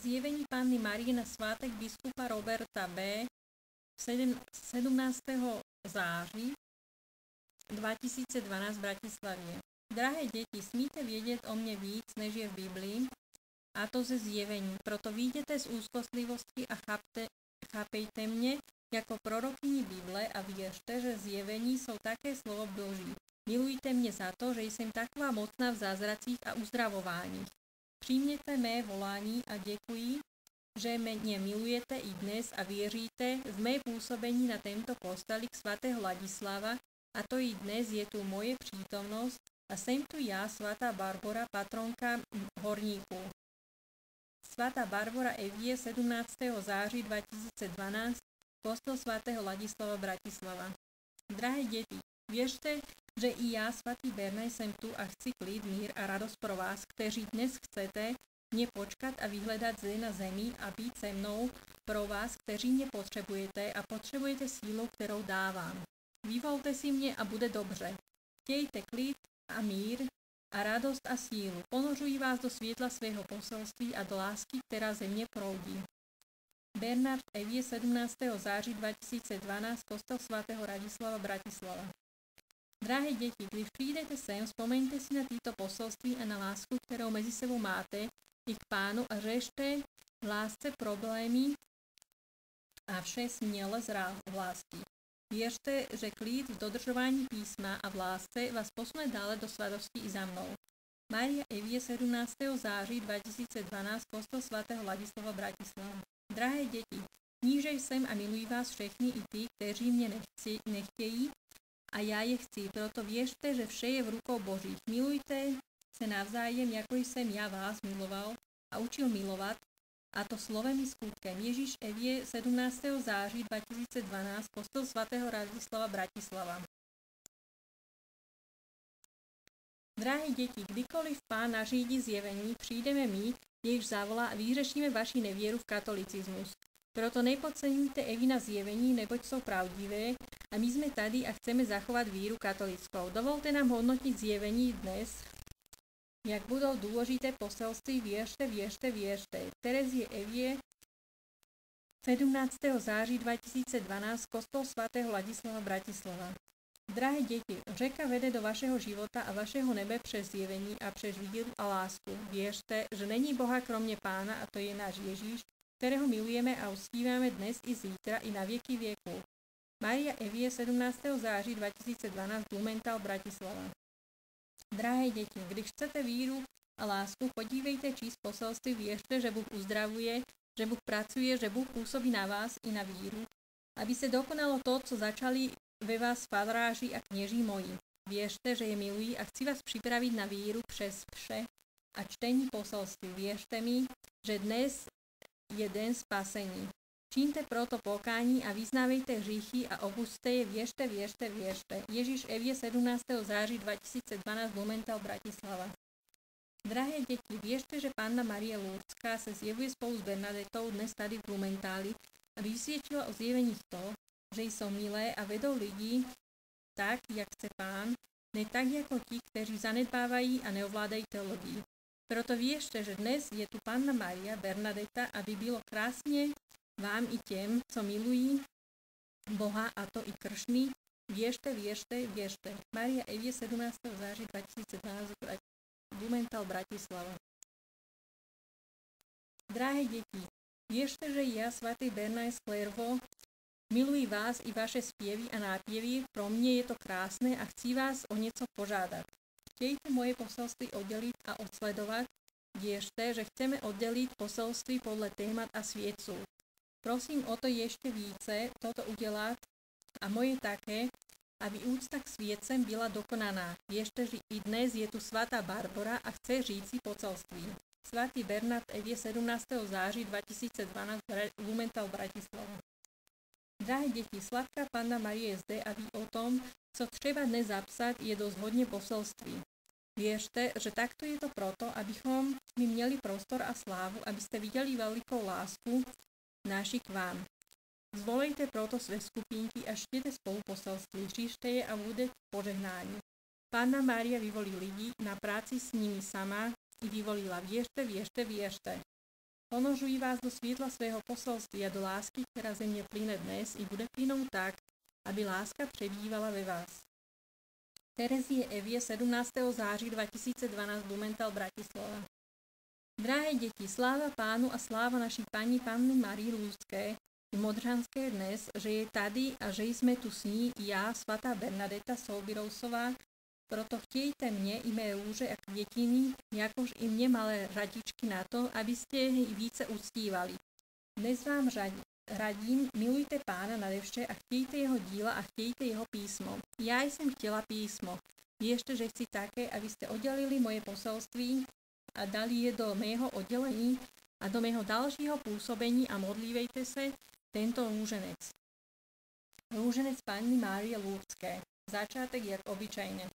Zjevení Panny Márie na svátek biskupa Roberta B. 17. září 2012 v Bratislavie. Drahé deti, smíte vědět o mne víc, než je v Biblii, a to ze zjevení. Proto výjdete z úzkostlivosti a chápejte mne jako prorokyni Bible a věřte, že zjevení jsou také slovo Boží. Milujte mě za to, že jsem taková mocná v zázracích a uzdravováních. Přijměte mé volání a děkuji, že mě milujete i dnes a věříte v mé působení na tento kostelík svatého Ladislava, a to i dnes je tu moje přítomnost a jsem tu já, svatá Barbora, patronka horníků. Svatá Barbora Evie 17. září 2012, kostel svatého Ladislava Bratislava. Drahé děti, věřte, že i já, svatý Bernard, jsem tu a chci klid, mír a radost pro vás, kteří dnes chcete mě počkat a vyhledat zde na zemi a být se mnou pro vás, kteří mě potřebujete a potřebujete sílu, kterou dávám. Vyvolte si mě a bude dobře. Chtějte klid a mír a radost a sílu. Ponořuji vás do světla svého poselství a do lásky, která ze mě proudí. Bernard Evie 17. září 2012, kostel svatého Ladislava Bratislava. Drahé děti, když přijdete sem, vzpomeňte si na tyto poselství a na lásku, kterou mezi sebou máte i k Pánu a řešte v lásce problémy a vše směle z lásky. Věřte, že klid v dodržování písma a v lásce vás posune dále do svatosti i za mnou. Mária Evie 17. září 2012, kostel svatého Ladislava Bratislava. Drahé děti, níže jsem a miluji vás všechny i ty, kteří mě nechtějí, a já je chci, proto věřte, že vše je v rukou Božích. Milujte se navzájem, jako jsem já vás miloval a učil milovat, a to slovem i skutkem. Ježíš Evie 17. září 2012, kostel svatého Ladislava Bratislava. Drahé děti, kdykoliv Pán nařídí zjevení, přijdeme my, jež zavolá a vyřešíme vaši nevěru v katolicismus. Proto nepodceňujte Evina zjevení, neboť jsou pravdivé a my jsme tady a chceme zachovat víru katolickou. Dovolte nám hodnotit zjevení dnes, jak budou důležité poselství věřte, věřte, věřte. Terezie Evie 17. září 2012, kostel svatého Ladislava Bratislava. Drahé děti, řeka vede do vašeho života a vašeho nebe přes zjevení a přes víru a lásku. Věřte, že není Boha kromě Pána a to je náš Ježíš, kterého milujeme a uctíváme dnes i zítra i na věky věku. Mária Evie 17. září 2012, Blumenthal, Bratislava. Drahé děti, když chcete víru a lásku, podívejte číst poselství, věřte, že Bůh uzdravuje, že Bůh pracuje, že Bůh působí na vás i na víru, aby se dokonalo to, co začali ve vás fadráži a kněží moji. Věřte, že je milují a chci vás připravit na víru přes vše a čtení poselství. Věřte mi, že dnes je den spasení. Čiňte proto pokání a vyznávejte hříchy a opusťte je, věřte, věřte, věřte. Ježíš Evie 17. září 2012, Blumenthal, Bratislava. Drahé děti, věřte, že Panna Marie Lurdská se zjevuje spolu s Bernadetou dnes tady v Blumentáli, aby vysvětlila o zjeveních to, že jsou milé a vedou lidi tak, jak chce Pán, ne tak jako ti, kteří zanedbávají a neovládají teologii. Proto věřte, že dnes je tu Panna Maria Bernadeta, aby bylo krásně vám i těm, co milují Boha, a to i kršný. Věřte, věřte, věřte. Mária Evie 17. září 2012, Blumenthal, Bratislava. Drahé děti, věřte, že já, svatý Bernard z Clairvaux, miluji vás i vaše zpěvy a nápěvy, pro mě je to krásné a chci vás o něco požádat. Chtějte moje poselství oddělit a odsledovat. Věřte, že chceme oddělit poselství podle témat a svědců. Prosím o to ještě více toto udělat a moje také, aby úcta k svědcem byla dokonaná. Věřte, že i dnes je tu svatá Barbora a chce říci poselství. Svatý Bernard Evie 17. září 2012, Blumenthal, Bratislava. Drahé děti, sladká Panna Marie je zde a ví o tom, co třeba dnes zapsat, je dosť hodně poselství. Věřte, že takto je to proto, abychom my měli prostor a slávu, abyste viděli velikou lásku naši k vám. Zvolejte proto své skupinky a čtěte spolu poselství, říšte je a bude požehnání. Panna Mária vyvolí lidi na práci s nimi sama i vyvolila. Věřte, věřte, věřte. Ponožuji vás do svietla svého posolství a do lásky, ktorá ze mne plyne dnes i bude plynúť tak, aby láska prebývala ve vás. Terezie Evie 17. září 2012 Blumenthal, Bratislava. Drahé deti, sláva Pánu a sláva našej Pani Panny Marii Lúrdskej i Modranské dnes, že je tady a že sme tu s ní i ja, svatá Bernadeta Soubirousová, proto chtejte mne i mé rúže a kvietiny, jakož i mne malé radičky na to, aby ste jej více uctívali. Dnes vám radím, milujte Pána nadevše a chtejte jeho díla a chtejte jeho písmo. Ja som chtela písmo. Viešte, že chci také, aby ste oddelili moje poselství a dali je do mého oddelení a do mého dalšího pôsobení a modlívejte sa tento rúženec. Rúženec Panny Márie Lúrdské. Začátek jak obyčajne.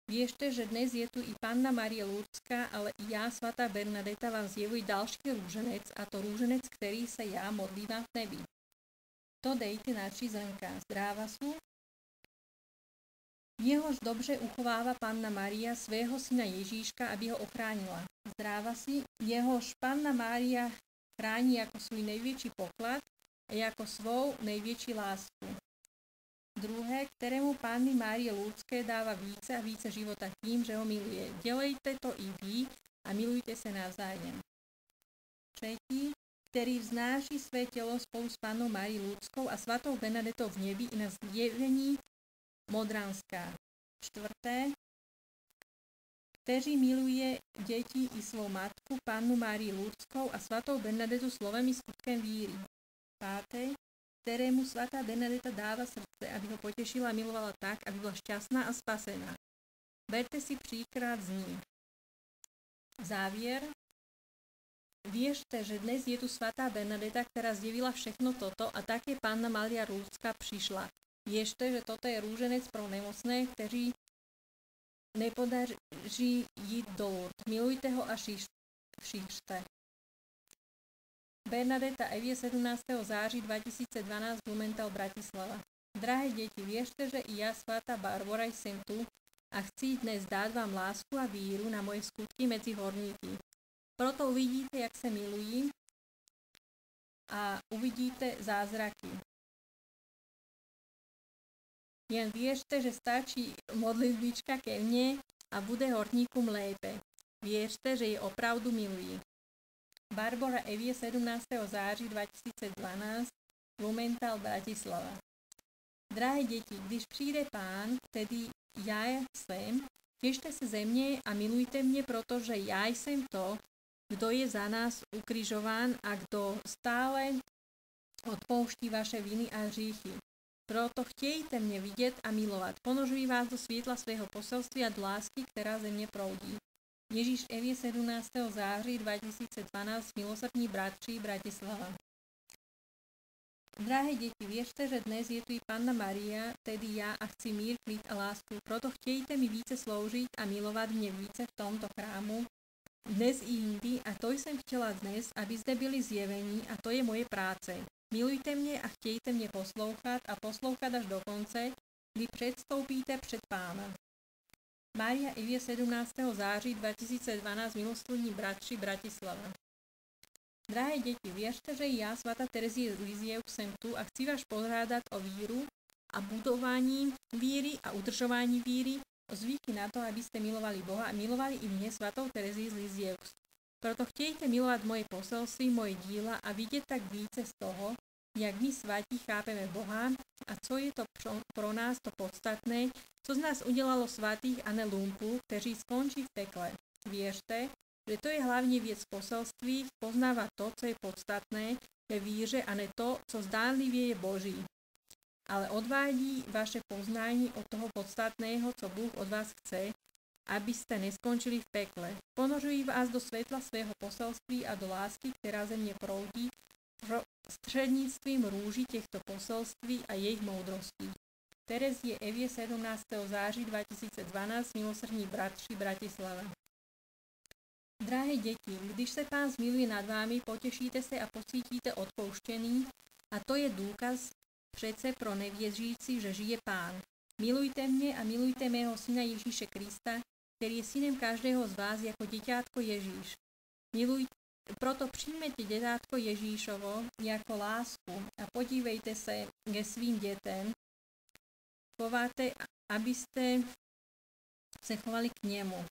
Viešte, že dnes je tu i Panna Mária Lúrdská, ale i ja, svatá Bernadeta, vám zjevuj ďalší rúženec, a to rúženec, ktorý sa ja modlívam v nebi. To dejte na 3 zrnká. Zdráva sú. Jehož dobře uchováva Panna Mária svého syna Ježíška, aby ho ochránila. Zdráva si, jehož Panna Mária chráni ako svoj najväčší poklad a ako svou najväčší lásku. Druhé, ktorému Panny Márie Lúrdské dáva více a více života tým, že ho miluje. Delejte to i vy a milujte sa navzájem. Tretí, ktorý vznáši své telo spolu s Pannou Máriou Lúrdskou a svatou Bernadetou v nebi i na zjevení Modranská. Štvrté, ktorý miluje deti i svou matku, Pannu Máriu Lúrdskou a svatou Bernadetu slovem i skutkem víry. Páté, ktorému svatá Bernadeta dáva srdce, aby ho potešila a milovala tak, aby bola šťastná a spasená. Berte si príklad z ní. Závier. Viešte, že dnes je tu svatá Bernadeta, ktorá zjevila všechno toto a také Panna Mária Lúrdská prišla. Viešte, že toto je rúženec pro nemocné, ktorí nepodaří jít do Lourdes. Milujte ho a šířte. Bernadeta Evie 17. září 2012 Blumenthal, Bratislava. Drahé deti, viešte, že i ja, svatá Barbora, som tu a chci dnes dať vám lásku a víru na moje skutky medzi horníky. Proto uvidíte, jak sa milují a uvidíte zázraky. Jen viešte, že stačí modlitbička ke mne a bude horníkom lépe. Viešte, že je opravdu milují. Barbora Evie 17. září 2012 Blumenthal, Bratislava. Drahé deti, když přijde Pán, tedy ja som, tešte sa ze mne a milujte mne, pretože ja som to, kto je za nás ukrižován a kto stále odpouští vaše viny a hříchy. Proto chtejte mne vidieť a milovať. Ponožuji vás do svietla svého poselství a do lásky, ktorá ze mne proudí. Ježíš Evie 17. září 2012 Milosrdní bratří, Bratislava. Drahé deti, viešte, že dnes je tu i Panna Mária, tedy ja, a chci mír, klid a lásku. Proto chtejte mi více slúžiť a milovať mne více v tomto chrámu, dnes i indy, a to som chtela dnes, aby ste byli zjevení, a to je moje práce. Milujte mne a chtejte mne poslúchať a poslúchať až do konce, kdy predstoupíte před Pána. Mária Evie 17. září 2012 Milosrdní bratři, Bratislava. Drahé deti, viešte, že ja, svatá Terezie z Liziev, som tu a chci vás pohrádať o víru a budovaní víry a udržovaní víry, o zvyky na to, aby ste milovali Boha a milovali i mne, svatou Terezii z Liziev. Proto chtejte milovať moje poselství, moje díla a vidieť tak více z toho, jak my svatí chápeme Boha a co je to pro nás to podstatné, co z nás udelalo svatých a ne lumpu, kteří skončí v pekle. Viešte, že to je hlavne viec poselství, poznáva to, co je podstatné ve víře a ne to, co zdánlivie je Boží. Ale odvádí vaše poznání od toho podstatného, co Bůh od vás chce, aby ste neskončili v pekle. Ponožují vás do svetla svého poselství a do lásky, ktorá ze mne proudí prostredníctvím rúži týchto poselství a jej moudrosti. Terezie Evie 17. září 2012 Milosrdní bratři, Bratislava. Drahé deti, když sa Pán zmiluje nad vámi, potešíte sa a pocítite odpouštený, a to je dôkaz přece pro nevěřící, že žije Pán. Milujte mne a milujte mého syna Ježíše Krista, ktorý je synem každého z vás ako deťátko Ježíš. Milujte Proto přijměte dětátko Ježíšovo jako lásku a podívejte se ke svým dětem, chováte, abyste se chovali k němu.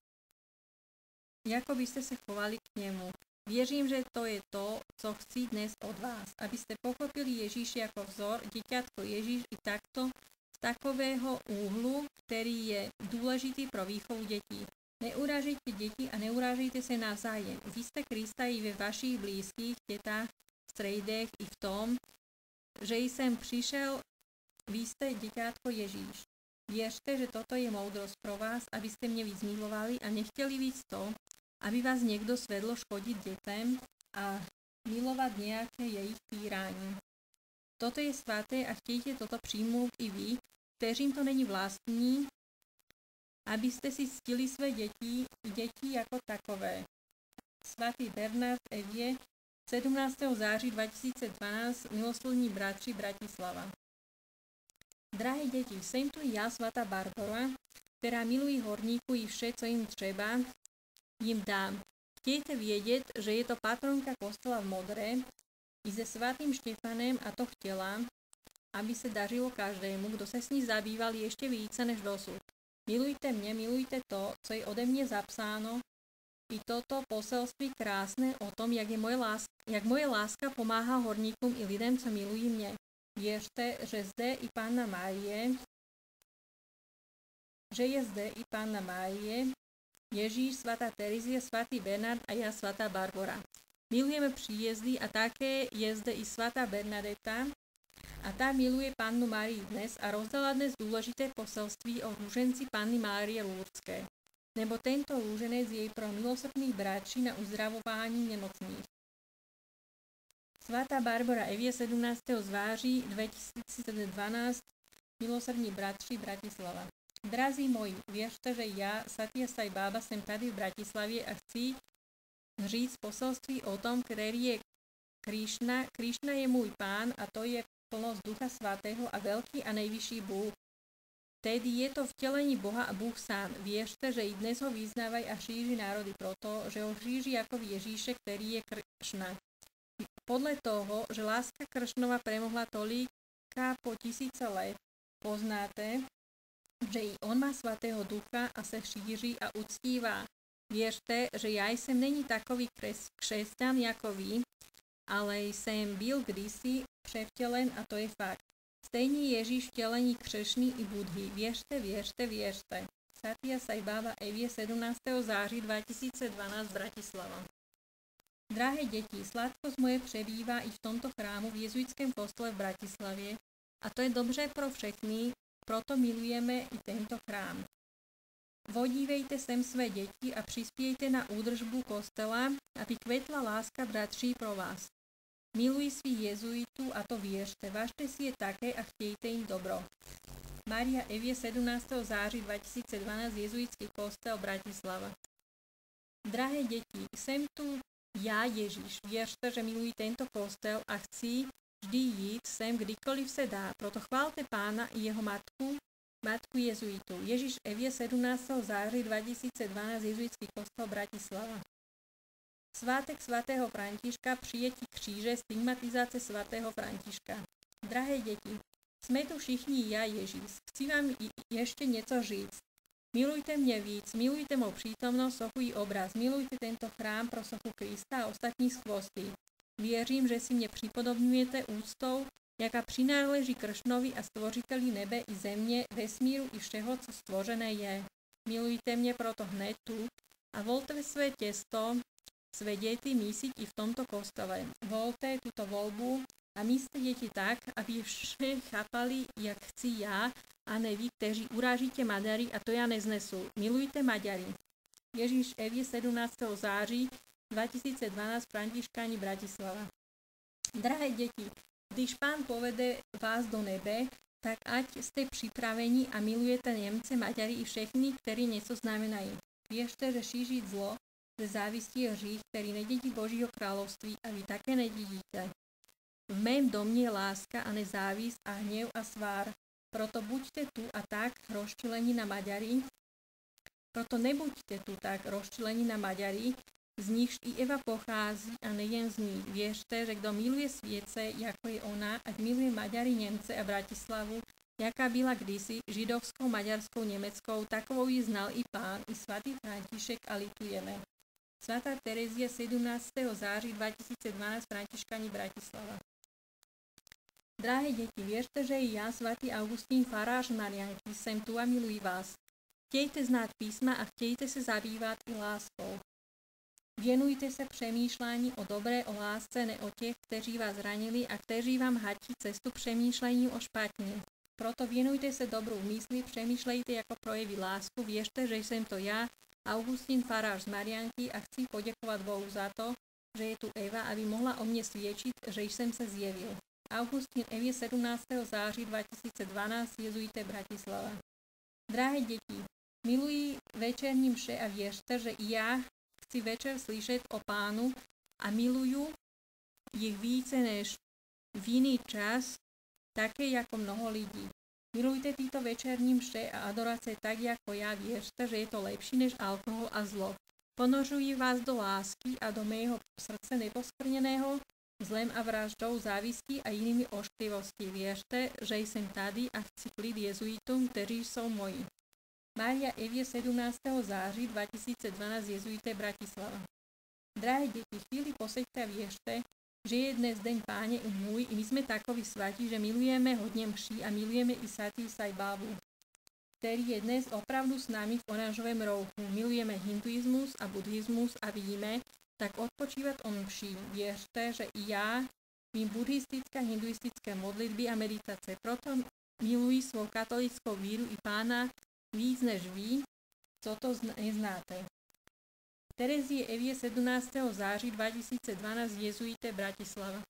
Jako byste se chovali k němu. Věřím, že to je to, co chci dnes od vás, abyste pochopili Ježíše jako vzor, děťátko Ježíš i takto z takového úhlu, který je důležitý pro výchovu dětí. Neurážejte děti a neurážejte se navzájem. Vy jste Krista i ve vašich blízkých dětách, strejdech i v tom, že jsem přišel, vy jste děťátko Ježíš. Věřte, že toto je moudrost pro vás, abyste mě víc milovali a nechtěli víc to, aby vás někdo svedl škodit dětem a milovat nějaké jejich týrání. Toto je svaté a chtějte toto přijmout i vy, kteřím to není vlastní, abyste si ctili své děti jako takové. Svatý Bernard Evie, 17. září 2012, milosrdní bratři, Bratislava. Drahé děti, jsem tu já, svatá Barbara, která milují horníku i vše, co jim třeba, jim dám. Chtějte vědět, že je to patronka kostela v Modre i se svatým Štěpanem a to chtěla, aby se dařilo každému, kdo se s ní zabýval ještě více než dosud. Milujte mě, milujte to, co je ode mě zapsáno, i toto poselství krásné o tom, jak moje láska pomáhá horníkům i lidem, co milují mě. Věřte, že je zde i Panna Márie, Ježíš, svatá Terezie, svatý Bernard a já, svatá Barbara. Milujeme příjezdy a také je zde i svatá Bernadeta a ta miluje Pannu Márii dnes a rozdala dnes důležité poselství o růženci Panny Márie Lurdské. Nebo tento růženec je pro milosrdných bratří na uzdravování nemocných. Svatá Barbara Evie, 17. září 2012, milosrdní bratři, Bratislava. Drazí moji, věřte, že já, Satya Sai Baba, jsem tady v Bratislavě a chci říct poselství o tom, který je Krišna. Krišna je můj pán a to je plnost Ducha Svatého a velký a nejvyšší Bůh. Tedy je to vtělení Boha a Bůh sám. Věřte, že i dnes ho vyznávají a šíří národy proto, že ho šíří jako Ježíše, který je Krišna. Podle toho, že láska Kršnova premohla tolika po tisíce let, poznáte, že i on má svatého ducha a se šíří a uctívá. Věřte, že já jsem není takový křesťan jako vy, ale jsem byl kdysi převtělen a to je fakt. Stejně Ježíš vtělení Křešny i Budhy. Věřte, věřte, věřte. Satya Sai Baba Evie, 17. září 2012, Bratislava. Drahé děti, sladkost moje přebývá i v tomto chrámu v jezuitském kostele v Bratislavě a to je dobře pro všechny, proto milujeme i tento chrám. Vodívejte sem své děti a přispějte na údržbu kostela, aby kvetla láska bratří pro vás. Miluji svých jezuitů a to věřte, važte si je také a chtějte jim dobro. Maria Evie, 17. září 2012, jezuitský kostel Bratislava. Drahé děti, jsem tu já, Ježíš. Věřte, že miluji tento kostel a chci vždy jít sem, kdykoliv se dá. Proto chválte Pána i jeho matku jezuitů. Ježíš Evie, 17. září 2012, jezuitský kostel Bratislava. Svátek svatého Františka, přijetí kříže, stigmatizace svatého Františka. Drahé děti, jsme tu všichni já, Ježíš. Chci vám ještě něco říct. Milujte mě víc, milujte mou přítomnost, sochu i obraz, milujte tento chrám pro sochu Krista a ostatní skvosty. Věřím, že si mě připodobňujete úctou, jaká přináleží Kršnovi a stvořiteli nebe i země, vesmíru i všeho, co stvořené je. Milujte mě proto hned tu a volte své těsto, své děti mísit i v tomto kostele. Volte tuto volbu a míste děti tak, aby vše chápali, jak chci já, a ne vy, kteří urážíte Maďary, a to já neznesu. Milujte Maďary. Ježíš Evie, 17. září 2012, Františkáni, Bratislava. Drahé děti, když Pán povede vás do nebe, tak ať jste připraveni a milujete Němce, Maďary i všechny, kteří něco znamenají. Věřte, že šířit zlo ze závistí je hřích, který nedědí Božího království a vy také nedědíte. V mém domě je láska a nezávist a hněv a svár. Proto buďte tu a tak rozčilení na Maďary. Proto nebuďte tu tak rozčilení na Maďary, z nichž i Eva pochází a nejen z ní. Věřte, že kdo miluje světce, jako je ona, ať miluje Maďary, Němce a Bratislavu, jaká byla kdysi židovskou, maďarskou, německou, takovou ji znal i Pán, i svatý František a litujeme. Svatá Terezia 17. září 2012 Františkani Bratislava. Drahé děti, věřte, že i já, svatý Augustín, farář Mariánky, jsem tu a miluji vás. Chtějte znát písma a chtějte se zabývat i láskou. Věnujte se přemýšlení o dobré, o lásce, ne o těch, kteří vás zranili a kteří vám hatí cestu přemýšlení o špatně. Proto věnujte se dobrou mysli, přemýšlejte jako projeví lásku, věřte, že jsem to já, Augustín, farář z Mariánky, a chci poděkovat Bohu za to, že je tu Eva, aby mohla o mně svědčit, že jsem se zjevil. Augustín Evě 17. září 2012, Jezuité Bratislava. Drahé děti, miluji večerní mše a věřte, že i já chci večer slyšet o Pánu a miluju jich více než v jiný čas, také jako mnoho lidí. Milujte tyto večerní mše a adorace tak jako já, věřte, že je to lepší než alkohol a zlo. Ponořuji vás do lásky a do mého srdce neposkrněného zlem a vraždou, závistí a jinými ošklivosti. Věřte, že jsem tady a chci klid jezuitům, kteří jsou moji. Mária Evě 17. září 2012 Jezuité Bratislava. Drahé děti, chvíli poseďte a věřte, že je dnes den Páně i můj, i my jsme takoví svatí, že milujeme hodně mší a milujeme i svatý Sai Babu, který je dnes opravdu s námi v oranžovém rouchu. Milujeme hinduismus a buddhismus a víme, tak odpočívat o mší. Věřte, že i já vím buddhistické a hinduistické modlitby a meditace. Proto miluji svou katolickou víru i Pána víc než vy, co to neznáte. Terezie Evě 17. září 2012 Jezuité Bratislava.